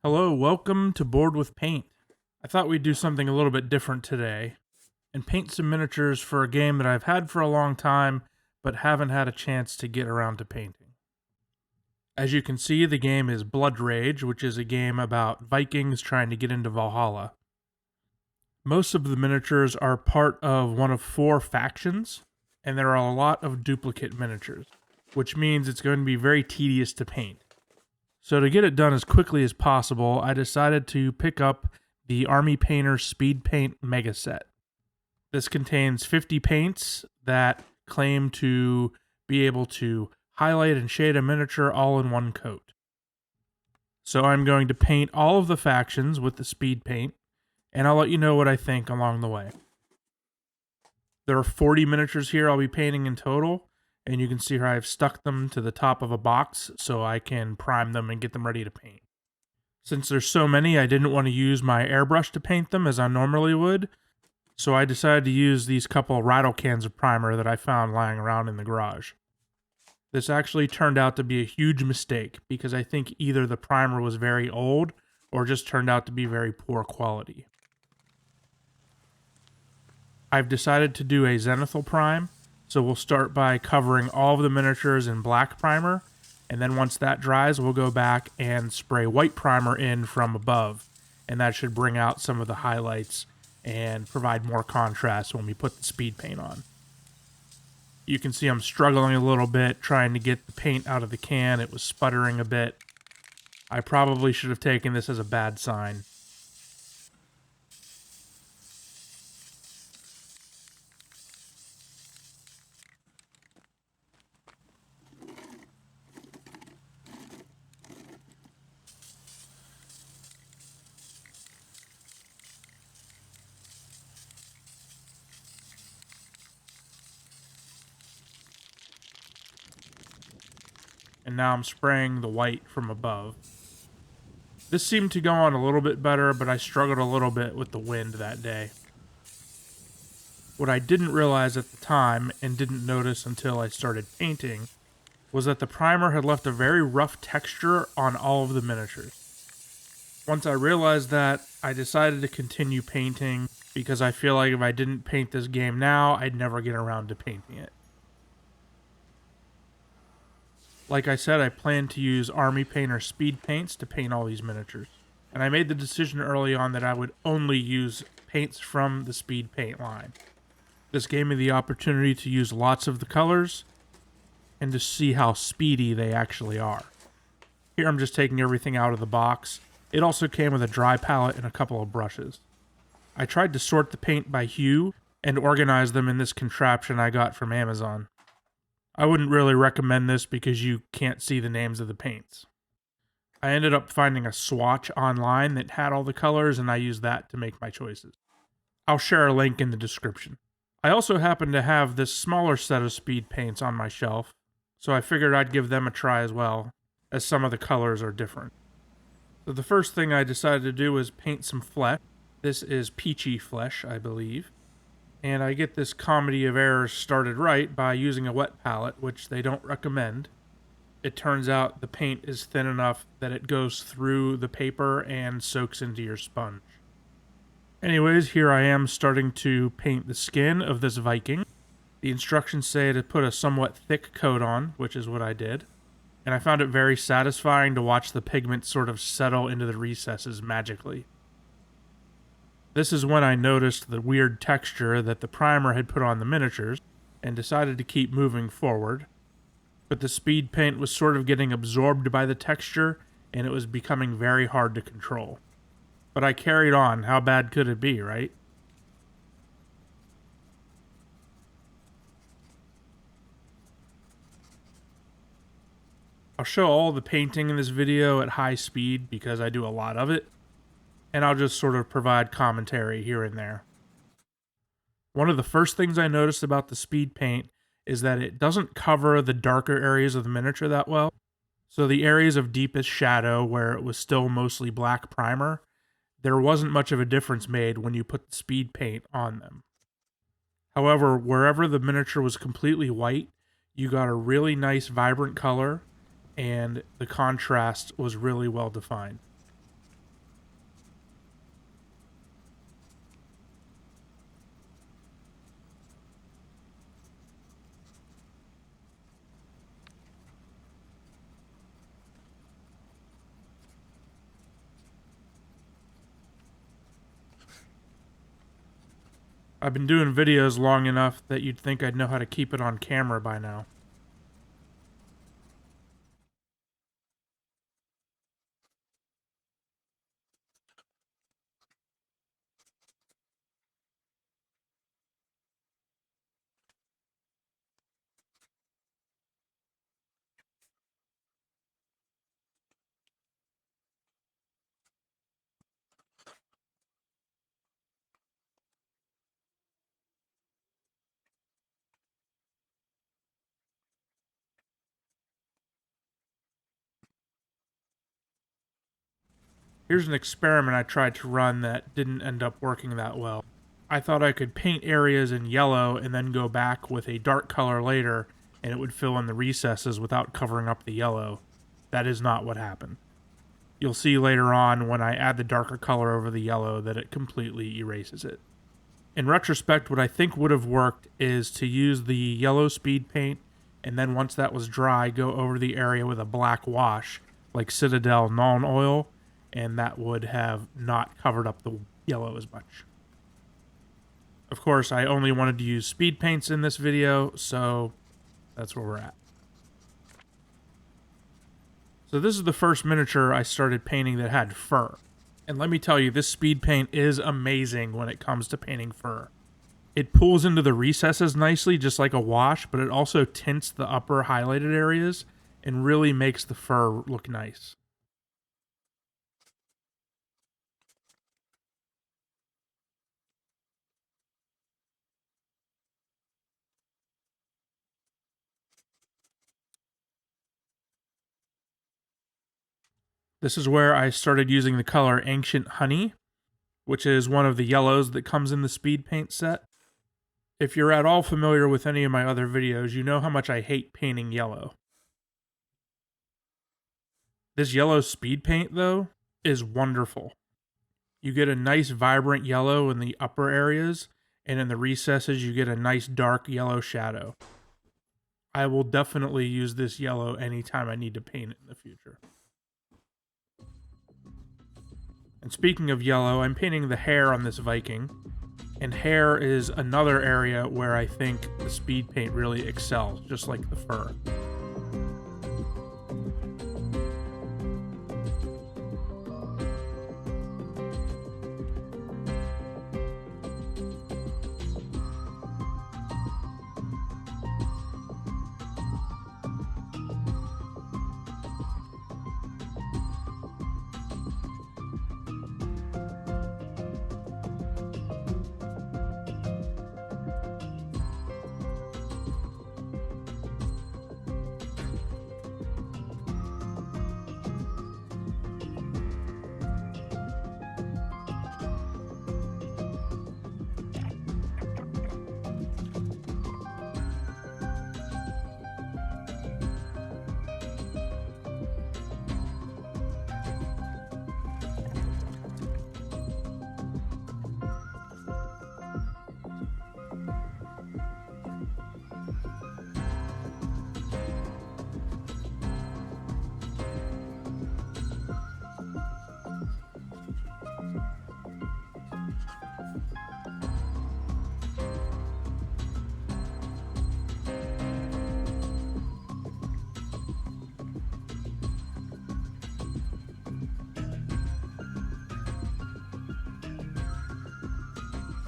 Hello, welcome to Board with Paint. I thought we'd do something a little bit different today and paint some miniatures for a game that I've had for a long time but haven't had a chance to get around to painting. As you can see, the game is Blood Rage, which is a game about Vikings trying to get into Valhalla. Most of the miniatures are part of one of 4 factions, and there are a lot of duplicate miniatures, which means it's going to be very tedious to paint. So to get it done as quickly as possible, I decided to pick up the Army Painter Speed Paint Mega Set. This contains 50 paints that claim to be able to highlight and shade a miniature all in one coat. So I'm going to paint all of the factions with the speed paint, and I'll let you know what I think along the way. There are 40 miniatures here I'll be painting in total, and you can see here I've stuck them to the top of a box so I can prime them and get them ready to paint. Since there's so many, I didn't want to use my airbrush to paint them as I normally would, so I decided to use these couple rattle cans of primer that I found lying around in the garage. This actually turned out to be a huge mistake because I think either the primer was very old or just turned out to be very poor quality. I've decided to do a zenithal prime, so we'll start by covering all of the miniatures in black primer, and then once that dries, we'll go back and spray white primer in from above, and that should bring out some of the highlights and provide more contrast when we put the speed paint on. You can see I'm struggling a little bit trying to get the paint out of the can. It was sputtering a bit. I probably should have taken this as a bad sign. And now I'm spraying the white from above. This seemed to go on a little bit better, but I struggled a little bit with the wind that day. What I didn't realize at the time, and didn't notice until I started painting, was that the primer had left a very rough texture on all of the miniatures. Once I realized that, I decided to continue painting, because I feel like if I didn't paint this game now, I'd never get around to painting it. Like I said, I plan to use Army Painter speed paints to paint all these miniatures. And I made the decision early on that I would only use paints from the speed paint line. This gave me the opportunity to use lots of the colors and to see how speedy they actually are. Here I'm just taking everything out of the box. It also came with a dry palette and a couple of brushes. I tried to sort the paint by hue and organize them in this contraption I got from Amazon. I wouldn't really recommend this because you can't see the names of the paints. I ended up finding a swatch online that had all the colors, and I used that to make my choices. I'll share a link in the description. I also happen to have this smaller set of speed paints on my shelf, so I figured I'd give them a try as well, as some of the colors are different. So the first thing I decided to do was paint some flesh. This is peachy flesh, I believe. And I get this comedy of errors started right by using a wet palette, which they don't recommend. It turns out the paint is thin enough that it goes through the paper and soaks into your sponge. Anyways, here I am starting to paint the skin of this Viking. The instructions say to put a somewhat thick coat on, which is what I did. And I found it very satisfying to watch the pigment sort of settle into the recesses magically. This is when I noticed the weird texture that the primer had put on the miniatures, and decided to keep moving forward. But the speed paint was sort of getting absorbed by the texture, and it was becoming very hard to control. But I carried on. How bad could it be, right? I'll show all the painting in this video at high speed because I do a lot of it, and I'll just sort of provide commentary here and there. One of the first things I noticed about the speed paint is that it doesn't cover the darker areas of the miniature that well. So the areas of deepest shadow where it was still mostly black primer, there wasn't much of a difference made when you put the speed paint on them. However, wherever the miniature was completely white, you got a really nice vibrant color, and the contrast was really well defined. I've been doing videos long enough that you'd think I'd know how to keep it on camera by now. Here's an experiment I tried to run that didn't end up working that well. I thought I could paint areas in yellow and then go back with a dark color later and it would fill in the recesses without covering up the yellow. That is not what happened. You'll see later on when I add the darker color over the yellow that it completely erases it. In retrospect, what I think would have worked is to use the yellow speed paint and then once that was dry, go over the area with a black wash like Citadel Non Oil, and that would have not covered up the yellow as much. Of course, I only wanted to use speed paints in this video, so that's where we're at. So this is the first miniature I started painting that had fur. And let me tell you, this speed paint is amazing when it comes to painting fur. It pulls into the recesses nicely, just like a wash, but it also tints the upper highlighted areas and really makes the fur look nice. This is where I started using the color Ancient Honey, which is one of the yellows that comes in the speed paint set. If you're at all familiar with any of my other videos, you know how much I hate painting yellow. This yellow speed paint, though, is wonderful. You get a nice vibrant yellow in the upper areas, and in the recesses you get a nice dark yellow shadow. I will definitely use this yellow anytime I need to paint it in the future. And speaking of yellow, I'm painting the hair on this Viking. And hair is another area where I think the speed paint really excels, just like the fur.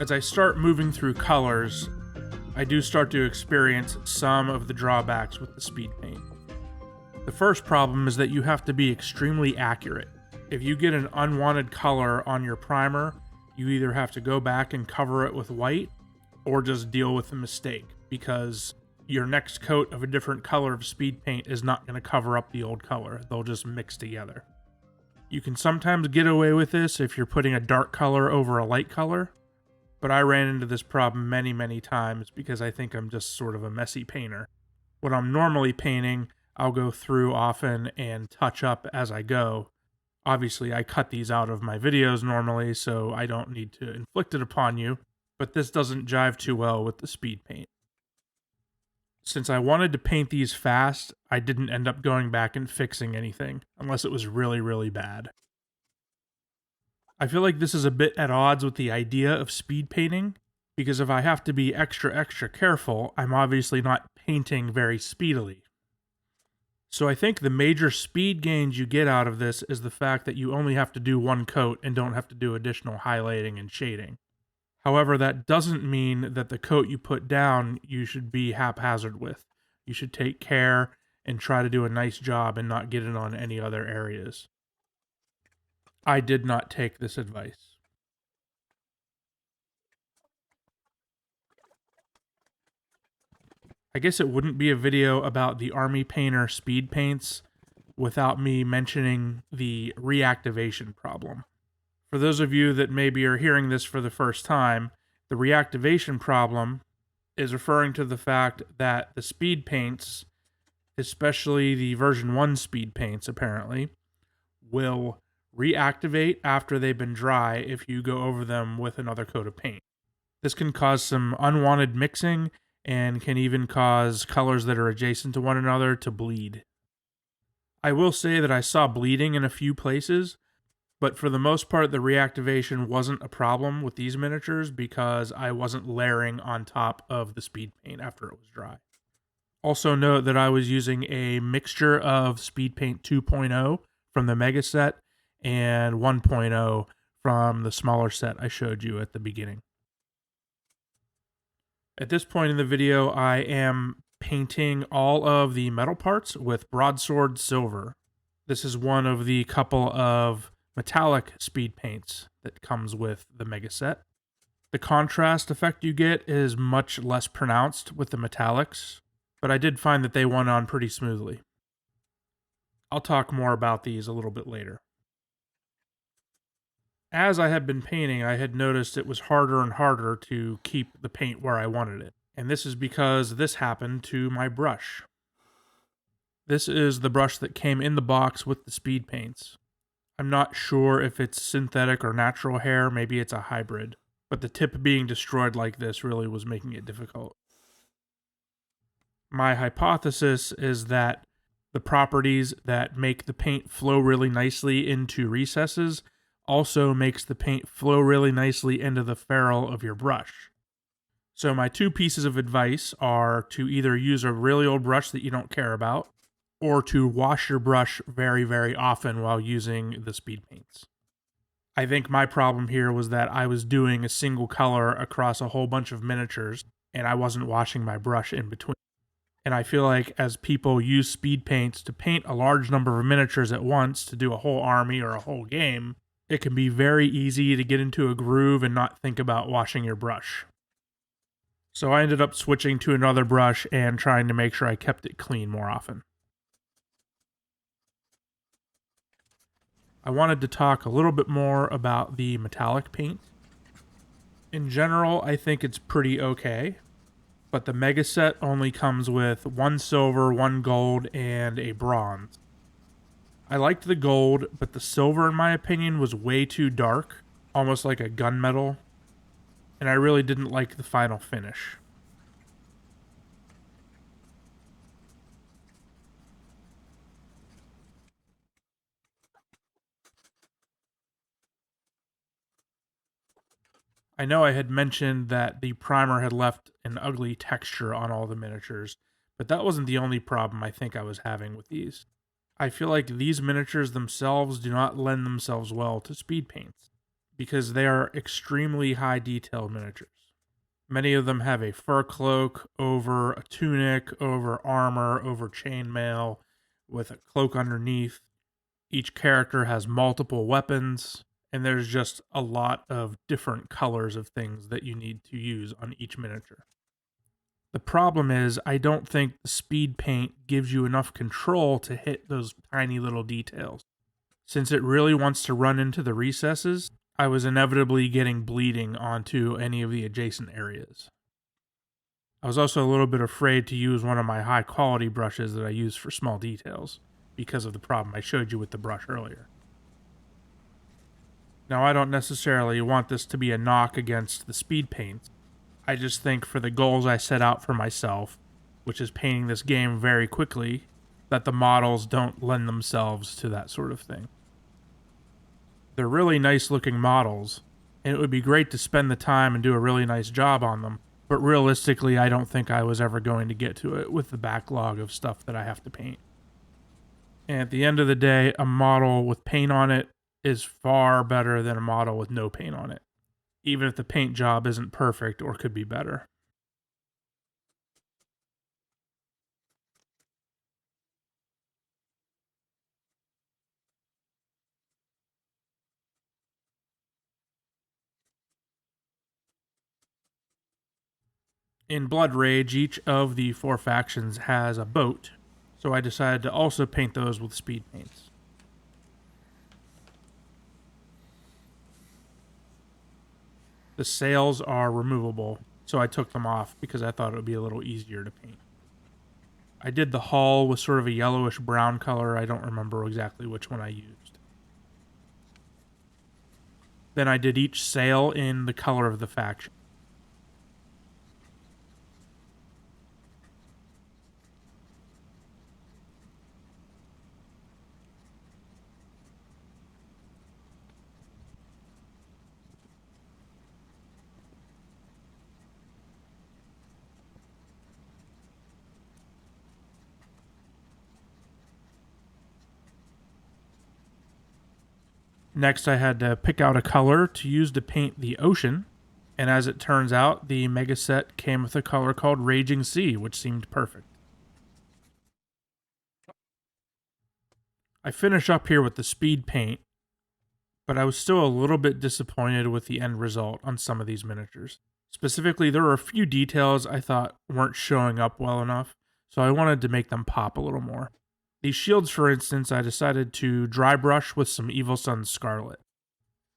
As I start moving through colors, I do start to experience some of the drawbacks with the speed paint. The first problem is that you have to be extremely accurate. If you get an unwanted color on your primer, you either have to go back and cover it with white or just deal with the mistake, because your next coat of a different color of speed paint is not going to cover up the old color. They'll just mix together. You can sometimes get away with this if you're putting a dark color over a light color, but I ran into this problem many, many times because I think I'm just sort of a messy painter. When I'm normally painting, I'll go through often and touch up as I go. Obviously, I cut these out of my videos normally, so I don't need to inflict it upon you, but this doesn't jive too well with the speed paint. Since I wanted to paint these fast, I didn't end up going back and fixing anything, unless it was really, really bad. I feel like this is a bit at odds with the idea of speed painting, because if I have to be extra careful, I'm obviously not painting very speedily. So I think the major speed gains you get out of this is the fact that you only have to do one coat and don't have to do additional highlighting and shading. However, that doesn't mean that the coat you put down you should be haphazard with. You should take care and try to do a nice job and not get it on any other areas. I did not take this advice. I guess it wouldn't be a video about the Army Painter speed paints without me mentioning the reactivation problem. For those of you that maybe are hearing this for the first time, the reactivation problem is referring to the fact that the speed paints, especially the version 1 speed paints apparently, will reactivate after they've been dry if you go over them with another coat of paint. This can cause some unwanted mixing and can even cause colors that are adjacent to one another to bleed. I will say that I saw bleeding in a few places, but for the most part, the reactivation wasn't a problem with these miniatures because I wasn't layering on top of the speed paint after it was dry. Also note that I was using a mixture of Speed Paint 2.0 from the Mega set and 1.0 from the smaller set I showed you at the beginning. At this point in the video, I am painting all of the metal parts with Broadsword Silver. This is one of the couple of metallic speed paints that comes with the Mega set. The contrast effect you get is much less pronounced with the metallics, but I did find that they went on pretty smoothly. I'll talk more about these a little bit later. As I had been painting, I had noticed it was harder and harder to keep the paint where I wanted it. And this is because this happened to my brush. This is the brush that came in the box with the speed paints. I'm not sure if it's synthetic or natural hair, maybe it's a hybrid. But the tip being destroyed like this really was making it difficult. My hypothesis is that the properties that make the paint flow really nicely into recesses also makes the paint flow really nicely into the ferrule of your brush. So my two pieces of advice are to either use a really old brush that you don't care about, or to wash your brush very often while using the speed paints. I think my problem here was that I was doing a single color across a whole bunch of miniatures, and I wasn't washing my brush in between. And I feel like as people use speed paints to paint a large number of miniatures at once to do a whole army or a whole game, it can be very easy to get into a groove and not think about washing your brush. So I ended up switching to another brush and trying to make sure I kept it clean more often. I wanted to talk a little bit more about the metallic paint. In general, I think it's pretty okay, but the Mega set only comes with one silver, one gold, and a bronze. I liked the gold, but the silver, in my opinion, was way too dark, almost like a gunmetal, and I really didn't like the final finish. I know I had mentioned that the primer had left an ugly texture on all the miniatures, but that wasn't the only problem I think I was having with these. I feel like these miniatures themselves do not lend themselves well to speed paints, because they are extremely high detail miniatures. Many of them have a fur cloak over a tunic, over armor, over chainmail, with a cloak underneath. Each character has multiple weapons, and there's just a lot of different colors of things that you need to use on each miniature. The problem is, I don't think the speed paint gives you enough control to hit those tiny little details. Since it really wants to run into the recesses, I was inevitably getting bleeding onto any of the adjacent areas. I was also a little bit afraid to use one of my high quality brushes that I use for small details, because of the problem I showed you with the brush earlier. Now, I don't necessarily want this to be a knock against the speed paints. I just think for the goals I set out for myself, which is painting this game very quickly, that the models don't lend themselves to that sort of thing. They're really nice looking models, and it would be great to spend the time and do a really nice job on them. But realistically, I don't think I was ever going to get to it with the backlog of stuff that I have to paint. And at the end of the day, a model with paint on it is far better than a model with no paint on it, even if the paint job isn't perfect or could be better. In Blood Rage, each of the 4 factions has a boat, so I decided to also paint those with speed paints. The sails are removable, so I took them off because I thought it would be a little easier to paint. I did the hull with sort of a yellowish brown color. I don't remember exactly which one I used. Then I did each sail in the color of the faction. Next, I had to pick out a color to use to paint the ocean, and as it turns out, the mega set came with a color called Raging Sea, which seemed perfect. I finish up here with the speed paint, but I was still a little bit disappointed with the end result on some of these miniatures. Specifically, there were a few details I thought weren't showing up well enough, so I wanted to make them pop a little more. These shields, for instance, I decided to dry brush with some Evil Sunz Scarlet.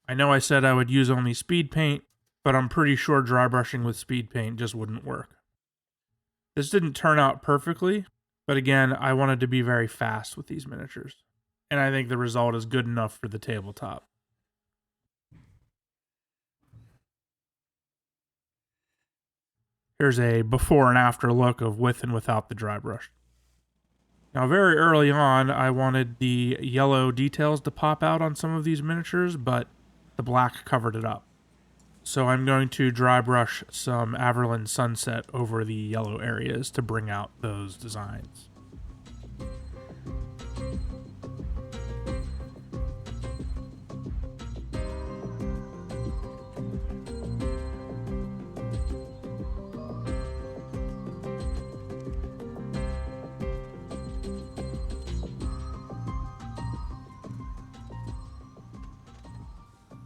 I know I said I would use only speed paint, but I'm pretty sure dry brushing with speed paint just wouldn't work. This didn't turn out perfectly, but again, I wanted to be very fast with these miniatures, and I think the result is good enough for the tabletop. Here's a before and after look of with and without the dry brush. Now, very early on, I wanted the yellow details to pop out on some of these miniatures, but the black covered it up. So I'm going to dry brush some Averland Sunset over the yellow areas to bring out those designs.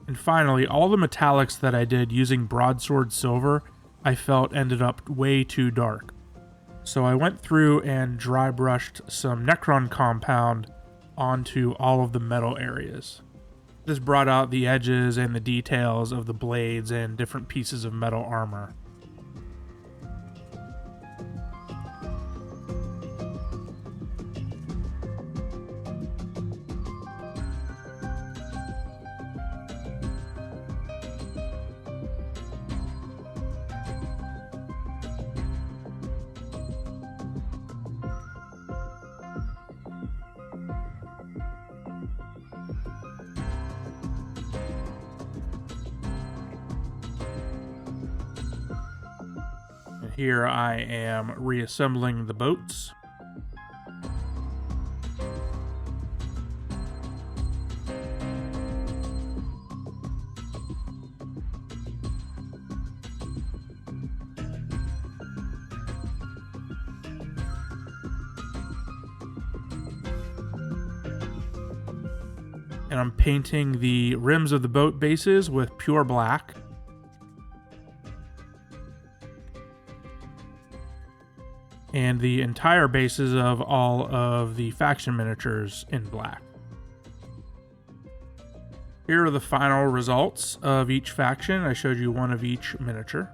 And finally, all the metallics that I did using broadsword silver, I felt ended up way too dark. So I went through and dry brushed some Necron compound onto all of the metal areas. This brought out the edges and the details of the blades and different pieces of metal armor. Here I am reassembling the boats. And I'm painting the rims of the boat bases with pure black. And the entire bases of all of the faction miniatures in black. Here are the final results of each faction. I showed you one of each miniature.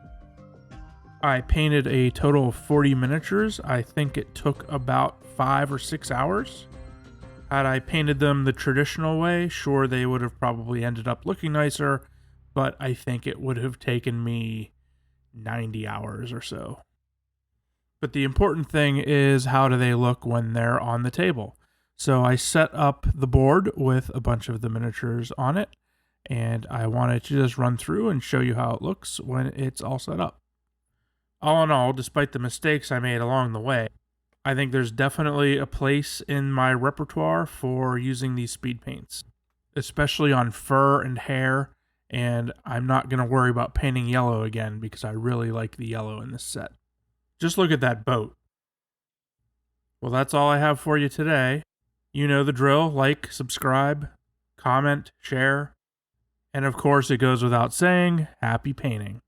I painted a total of 40 miniatures. I think it took about 5 or 6 hours. Had I painted them the traditional way, sure, they would have probably ended up looking nicer, but I think it would have taken me 90 hours or so. But the important thing is, how do they look when they're on the table? So I set up the board with a bunch of the miniatures on it, and I wanted to just run through and show you how it looks when it's all set up. All in all, despite the mistakes I made along the way, I think there's definitely a place in my repertoire for using these speed paints, especially on fur and hair, and I'm not going to worry about painting yellow again because I really like the yellow in this set. Just look at that boat. Well, that's all I have for you today. You know the drill. Like, subscribe, comment, share, and of course it goes without saying, happy painting.